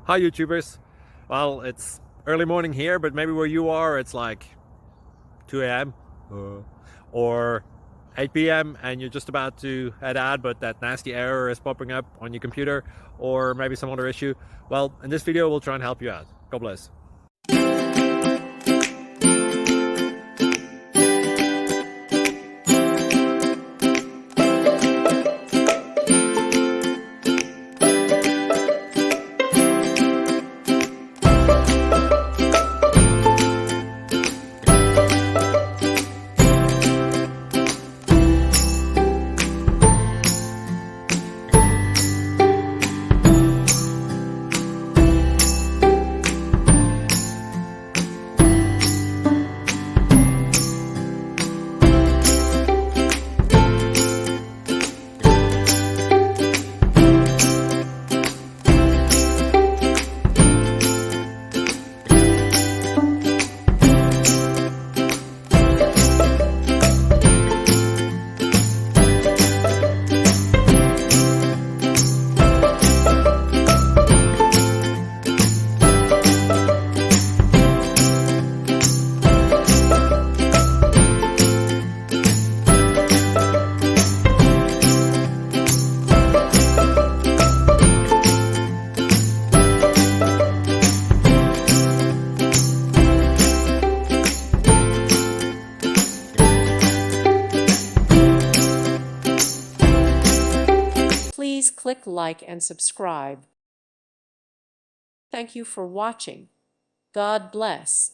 Hi YouTubers. Well, it's early morning here, but maybe where you are it's like 2 a.m. or 8 p.m. and you're just about to head out, but that nasty error is popping up on your computer, or maybe some other issue. Well, in this video we'll try and help you out. God bless. Please click like and subscribe. Thank you for watching. God bless.